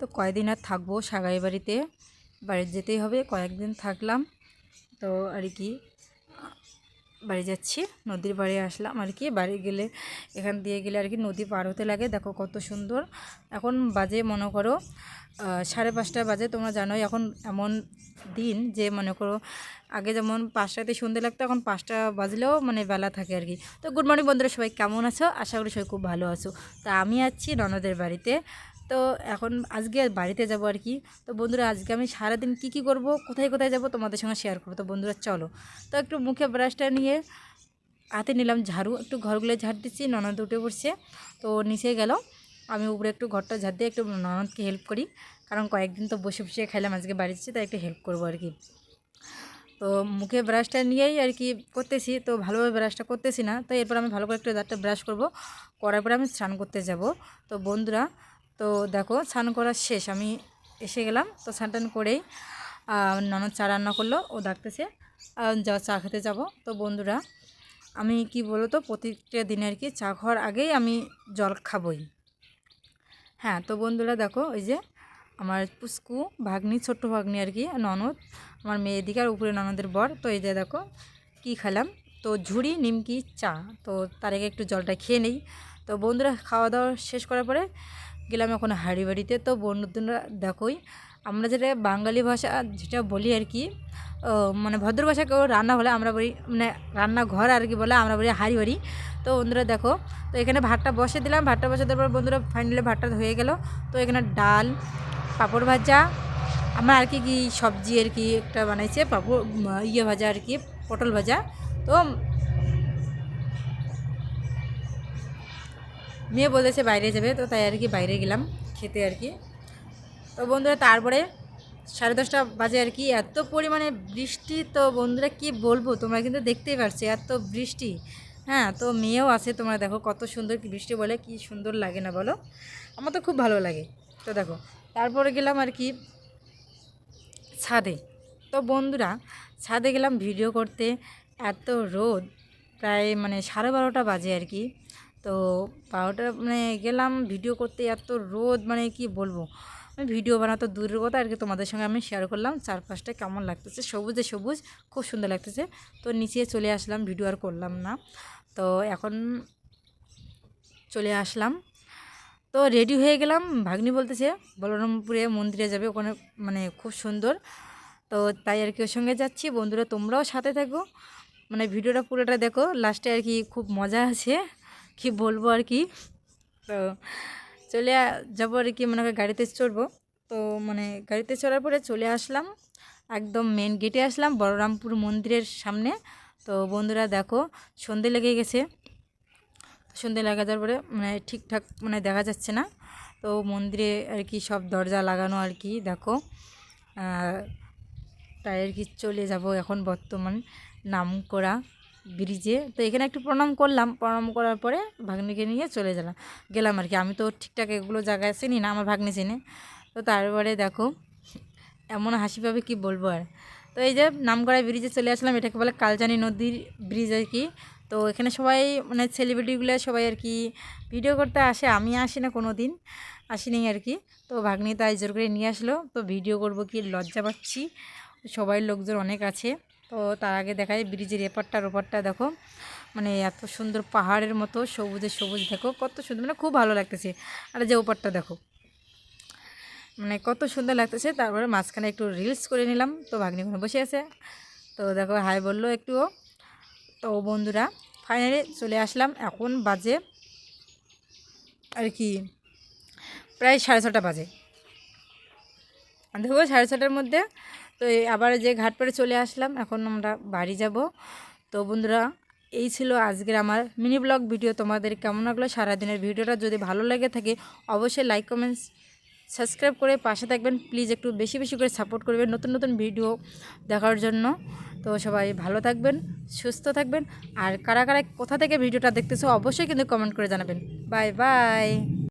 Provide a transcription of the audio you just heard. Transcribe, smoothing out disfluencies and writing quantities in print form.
তো কয়েকদিন আর থাকবো সাগাই বাড়িতে, বাড়ি যেতেই হবে, কয়েকদিন থাকলাম। তো আর কি বাড়ি যাচ্ছি, নদীর বাড়ি আসলাম আর কি। বাড়ি গেলে এখান দিয়ে গেলে আর কি নদী পার হতে লাগে। দেখো কত সুন্দর। এখন বাজে মনে করো 5:30 বাজে। তোমরা জানোই এখন এমন দিন যে মনে করো আগে যেমন 5টাতে সন্ধে লাগতো, এখন 5টা বাজলেও মানে বেলা থাকে আর কি। তো গুড মর্নিং বন্ধুরা, সবাই কেমন আছো? আশা করি সবাই খুব ভালো আছো। তা আমি আছি ননদের বাড়িতে। তো এখন আজকে বাড়িতে যাব আর কি। তো বন্ধুরা আজকে আমি সারাদিন কি করব, কোথায় কোথায় যাব তোমাদের সঙ্গে শেয়ার করবো। তো বন্ধুরা চলো। তো একটু মুখে ব্রাশটা নিয়ে হাতে নিলাম ঝাড়ু, একটু ঘরগুলো ঝাড় দিচ্ছি। ননদ উঠে পড়ছে, তো নিচে গেল। আমি উপরে একটু ঘরটা ঝাড় দিয়ে একটু ননদকে হেল্প করি, কারণ কয়েকদিন তো বসে বসে খাইলাম, আজকে বাড়ি যাচ্ছি তাই একটু হেল্প করবো আর কি। তো মুখে ব্রাশটা নিয়েই আর কি করতেছি, তো ভালোভাবে ব্রাশটা করতেছি না। তো এরপর আমি ভালো করে একটু দাঁতটা ব্রাশ করব, করার পরে আমি স্নান করতে যাব। তো বন্ধুরা তো দেখো স্নান করা শেষ, আমি এসে গেলাম। তো স্নান টান করেই ননদ চা রান্না করলো, ও ডাকতেছে যা চা খেতে যাব। তো বন্ধুরা আমি কি বলো তো, প্রত্যেকটা দিনে আর কি চা খাওয়ার আগেই আমি জল খাবই। হ্যাঁ, তো বন্ধুরা দেখো ওই যে আমার পুস্কু ভাগ্নি, ছোট্ট ভাগ্নি আর কি, ননদ আমার মেয়ের দিকে, আর উপরে ননদের বর। তো এই যে দেখো কি খেলাম, তো ঝুড়ি নিমকি চা। তো তার আগে একটু জলটা খেয়ে নেই। তো বন্ধুরা খাওয়া দাওয়া শেষ করার পরে গেলাম এখন হাঁড়ি বাড়িতে। তো বন্ধুরা দেখোই আমরা যেটা বাঙালি ভাষা যেটা বলি আর কি, মানে ভদ্র ভাষা কেউ রান্না হলে আমরা বলি, মানে রান্নাঘর আর কি বলে, আমরা বলি হাঁড়ি বাড়ি। তো বন্ধুরা দেখো, তো এখানে ভাতটা বসে দিলাম। ভাতটা বসে দেওয়ার পর বন্ধুরা ফাইনালি ভাতটা হয়ে গেল। তো এখানে ডাল, পাঁপড় ভাজা, আমার আর কি কি সবজি আর কি একটা বানাইছে, পাঁপড় ভাজা আর কি, পটল ভাজা। তো মেয়ে বলেছে বাইরে যাবে, তো তাই আর কি বাইরে গেলাম খেতে আর কি। তো বন্ধুরা তারপরে 10:30 বাজে আর কি, এত পরিমাণে বৃষ্টি। তো বন্ধুরা কি বলবো, তোমরা কিন্তু দেখতেই পারছো এত বৃষ্টি। হ্যাঁ, তো মেয়েও আছে, তোমরা দেখো কত সুন্দর কি বৃষ্টি, বলে কি সুন্দর লাগে না বলো? আমার তো খুব ভালো লাগে। তো দেখো তারপরে গেলাম আর কি ছাদে। তো বন্ধুরা ছাদে গেলাম ভিডিও করতে, এত রোদ, প্রায় মানে 12:30 বাজে আর কি। তো 12টা মানে গেলাম ভিডিও করতে, এত রোদ মানে কি বলবো। আমি ভিডিও বানাতো দূরের কথা আর কি, তোমাদের সঙ্গে আমি শেয়ার করলাম চারপাশটা কেমন লাগতেছে, সবুজে সবুজ, খুব সুন্দর লাগতেছে। তো নিচে চলে আসলাম, ভিডিও আর করলাম না। তো এখন চলে আসলাম, তো রেডি হয়ে গেলাম। ভাগ্নি বলতেছে বলরামপুরে মন্দিরে যাবে, ওখানে মানে খুব সুন্দর। তো তাই আর কি ওর সঙ্গে যাচ্ছি। বন্ধুরা তোমরাও সাথে থাকো, মানে ভিডিওটা পুরোটা দেখো, লাস্টে আর কি খুব মজা আছে, কি বলবো আর কি। তো চলে যাবো আর কি, মনে হয় গাড়িতে চড়বো। তো মানে গাড়িতে চড়ার পরে চলে আসলাম, একদম মেন গেটে আসলাম বলরামপুর মন্দিরের সামনে। তো বন্ধুরা দেখো সন্ধে লেগে গেছে। সন্ধে লাগা যাওয়ার পরে মানে ঠিকঠাক মানে দেখা যাচ্ছে না। তো মন্দিরে আর কি সব দরজা লাগানো আর কি দেখো, তাই আর কি চলে যাব এখন বর্তমান নামকরা ব্রিজে। তো এখানে একটু প্রণাম করলাম, প্রণাম করার পরে ভাগ্নিকে নিয়ে চলে গেলাম আর কি। আমি তো ঠিকঠাক এগুলো জায়গায় চিনি না, আমার ভাগ্নি চিনে। তো তারপরে দেখো এমন হাসি পাবে কি বলবো আর। তো এই যে নামকরা ব্রিজে চলে আসলাম, এটাকে বলে কালজানি নদীর ব্রিজ আর কি। তো এখানে সবাই মানে সেলিব্রিটিগুলো সবাই আর কি ভিডিও করতে আসে, আমি আসি না, কোনো দিন আসিনি আর কি। তো ভাগ্নি তাই জোর করে নিয়ে আসলো, তো ভিডিও করব কি লজ্জা পাচ্ছি, সবাই লোকজন অনেক আছে। তো তার আগে দেখায় ব্রিজের এপারটার ওপারটা দেখো, মানে এত সুন্দর পাহাড়ের মতো সবুজে সবুজ, দেখো কত সুন্দর, মানে খুব ভালো লাগতেছে। আর যে ওপারটা দেখো মানে কত সুন্দর লাগতেছে। তারপরে মাঝখানে একটু রিলস করে নিলাম। তো ভাগ্নি ওখানে বসে আছে, তো দেখো হাই বললো একটুও। তো বন্ধুরা ফাইনালি চলে আসলাম, এখন বাজে আর কি প্রায় 6:30 বাজে। দেখো 6:30টার মধ্যে তো আবার যে ঘাট পরে চলে আসলাম, এখন আমরা বাড়ি যাব। তো বন্ধুরা এই ছিল আজকের আমার মিনি ব্লগ ভিডিও। তোমাদের কেমন লাগলো সারাদিনের ভিডিওটা? যদি ভালো লেগে থাকে অবশ্যই লাইক কমেন্টস সাবস্ক্রাইব করে পাশে থাকবেন প্লিজ, একটু বেশি বেশি করে সাপোর্ট করবেন নতুন নতুন ভিডিও দেখার জন্য। তো সবাই ভালো থাকবেন, সুস্থ থাকবেন। আর কারা কারা কোথা থেকে ভিডিওটা দেখতেছো অবশ্যই কিন্তু কমেন্ট করে জানাবেন। Bye bye.